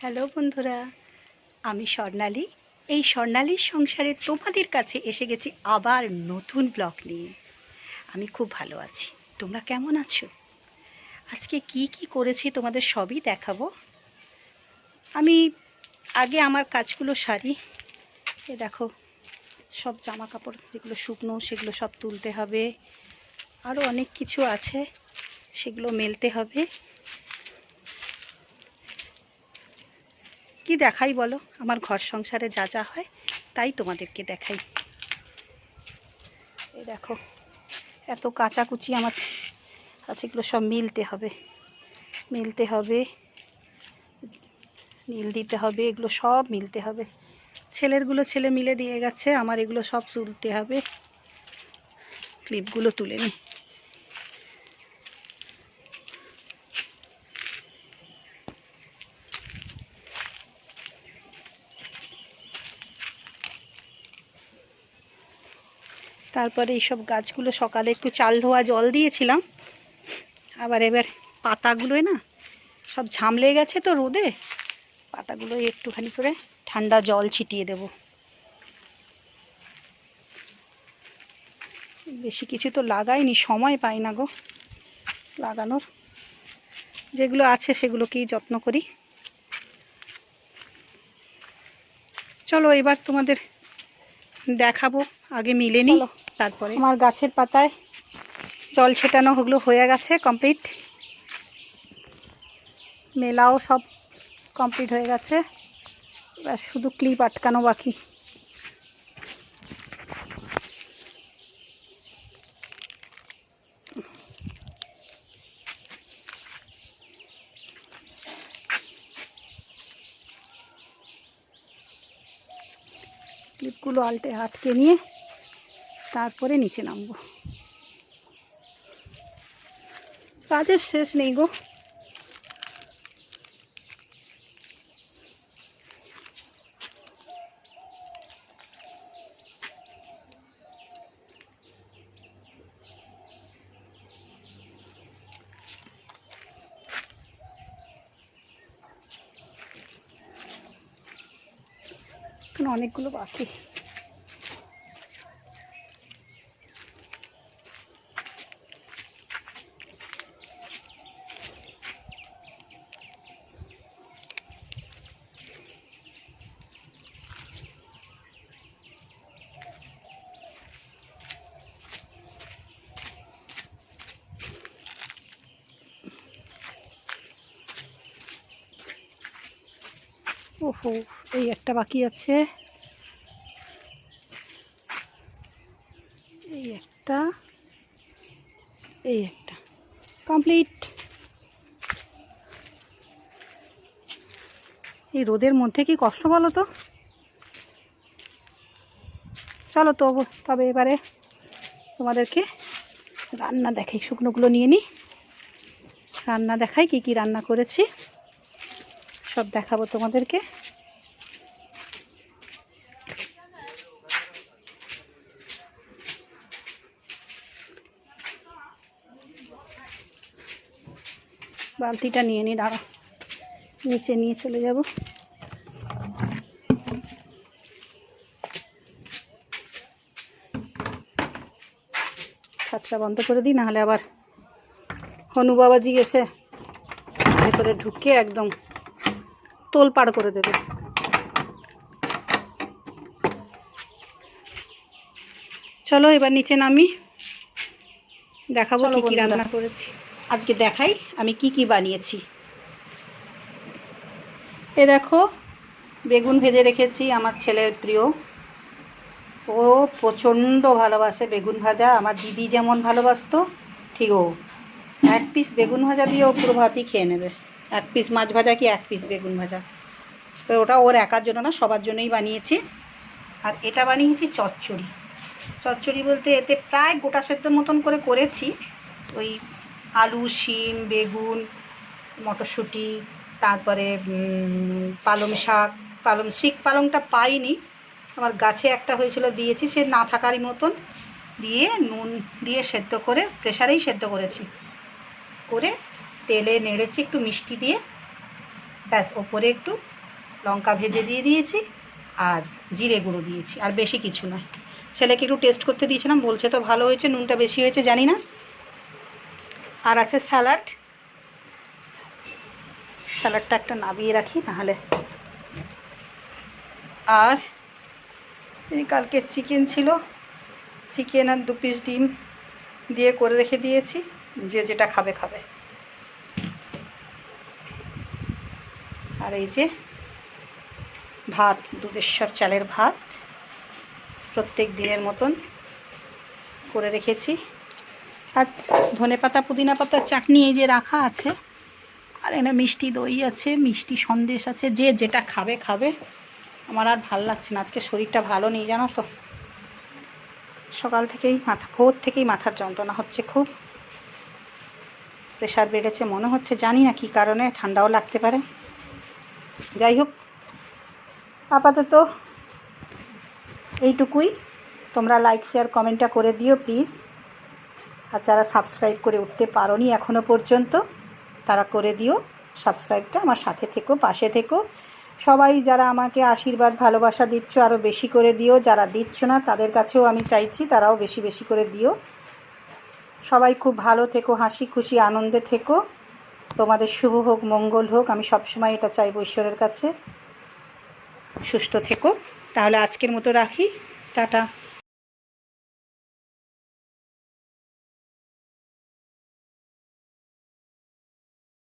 Hello বন্ধুরা, আমি স্বর্ণালী। এই স্বর্ণালীর সংসারে তোমাদের কাছে এসে গেছি আবার নতুন ব্লগ নিয়ে। আমি খুব ভালো আছি, তোমরা কেমন আছো? আজকে কি কি করেছি তোমাদের সবই দেখাবো। আমি আগে আমার কাজগুলো সারি। এ দেখো, সব জামা কাপড় যেগুলো শুকনো সেগুলো সব তুলতে হবে, আরও অনেক কিছু আছে সেগুলো মেলতে হবে। কি দেখাই বলো, আমার ঘর সংসারে যা যা হয় তাই তোমাদেরকে দেখাই। এই দেখো, এত কাচাকুচি আমার আছে, এগুলো সব মিলতে হবে, নীল দিতে হবে, এগুলো সব মিলতে হবে। ছেলেরগুলো ছেলে মিলে দিয়ে গেছে, আমার এগুলো সব তুলতে হবে। ক্লিপগুলো তুলে নি। তারপরে এইসব গাছগুলো সকালে একটু চাল ধোয়া জল দিয়েছিলাম, আবার এবার পাতাগুলোয় না সব ঝামলে গেছে তো রোদে, পাতাগুলো একটুখানি করে ঠান্ডা জল ছিটিয়ে দেব। বেশি কিছু তো লাগাইনি, সময় পাই না গো লাগানোর। যেগুলো আছে সেগুলোকেই যত্ন করি। চলো এবার তোমাদের দেখাবো, আগে মিলে নি তারপরে। আমার গাছের পাতায় জল ছেটানো ওগুলো হয়ে গেছে কমপ্লিট, মেলাও সব কমপ্লিট হয়ে গেছে, এবার শুধু ক্লিপ আটকানো বাকি। ক্লিপগুলো আটকে নিয়ে তারপরে নিচে নামবো। কাজের শেষ নেই গো। অনেকগুলো বাকি। ওহো, এই একটা বাকি আছে, এই একটা কমপ্লিট। এই রোদের মধ্যে কি কষ্ট বলো তো। চলো তবে এবারে তোমাদেরকে রান্না দেখাই। শুকনোগুলো নিয়ে নিই, রান্না দেখাই, কি কি রান্না করেছি সব দেখাবো তোমাদেরকে। বালতিটা নিয়ে নিই, দাঁড়া, নিচে নিয়ে চলে যাব। ছাদটা বন্ধ করে দিই, নাহলে আবার হনু বাবাজি এসে ভেতরে ঢুকে একদম তোলপাড় করে দেবে। চলো এবার নিচে নামি, দেখাবো কি কি রান্না করেছি। আজকে দেখাই আমি কি কি বানিয়েছি। এ দেখো, বেগুন ভেজে রেখেছি, আমার ছেলের প্রিয়, ও প্রচণ্ড ভালোবাসে বেগুন ভাজা। আমার দিদি যেমন ভালোবাসতো ঠিক ও এক পিস বেগুন ভাজা দিয়ে ও পুরো ভাতই খেয়ে নেবে। এক পিস মাছ ভাজা কি এক পিস বেগুন ভাজা, তো ওটা ওর একার জন্য না, সবার জন্যই বানিয়েছি। আর এটা বানিয়েছি চচ্চড়ি বলতে এতে প্রায় গোটা সেদ্ধর মতন করে করেছি। ওই আলু, শিম, বেগুন, মটরশুঁটি, তারপরে পালংটা পাইনি, আমার গাছে একটা হয়েছিল, দিয়েছি, সে না থাকারই মতন দিয়ে নুন দিয়ে সেদ্ধ করে, প্রেসারেই সেদ্ধ করেছি, করে তেলে নেড়েছি একটু মিষ্টি দিয়ে, ব্যাস ওপরে একটু লঙ্কা ভেজে দিয়ে দিয়েছি আর জিরে গুঁড়ো দিয়েছি, আর বেশি কিছু নয়। ছেলেকে একটু টেস্ট করতে দিয়েছিলাম, বলছে তো ভালো হয়েছে, নুনটা বেশি হয়েছে জানি না। আর আছে স্যালাড, স্যালাডটা একটা নামিয়ে রাখি নাহলে। আর এই কালকে চিকেন ছিল, চিকেন আর 2 পিস ডিম দিয়ে করে রেখে দিয়েছি, যে যেটা খাবে খাবে। আর এই যে ভাত, দুধেশ্বর চালের ভাত, প্রত্যেক দিনের মতন করে রেখেছি। আর ধনেপাতা পুদিনা পাতার চাটনি এই যে রাখা আছে, আর এখানে মিষ্টি দই আছে, মিষ্টি সন্দেশ আছে, যে যেটা খাবে খাবে। আমার আর ভাল লাগছে না, আজকে শরীরটা ভালো নেই জানো তো। সকাল থেকেই ভোর থেকেই মাথার যন্ত্রণা হচ্ছে খুব, প্রেশার বেড়েছে মনে হচ্ছে, জানি না কী কারণে, ঠান্ডাও লাগতে পারে। যাই হোক, আপাতত এইটুকুই। তোমরা লাইক শেয়ার কমেন্টটা করে দিও প্লিজ। আর যারা সাবস্ক্রাইব করে উঠতে পারোনি এখনও পর্যন্ত, তারা করে দিও সাবস্ক্রাইবটা। আমার সাথে থেকো, পাশে থেকো। সবাই যারা আমাকে আশীর্বাদ ভালোবাসা দিচ্ছ আরও বেশি করে দিও, যারা দিচ্ছ না তাদের কাছেও আমি চাইছি তারাও বেশি বেশি করে দিও। সবাই খুব ভালো থেকো, হাসি খুশি আনন্দে থেকো, তোমাদের শুভ হোক, মঙ্গল হোক, আমি সবসময় এটা চাইবো ঈশ্বরের কাছে। সুস্থ থেকো। তাহলে আজকের মতো রাখি, টাটা।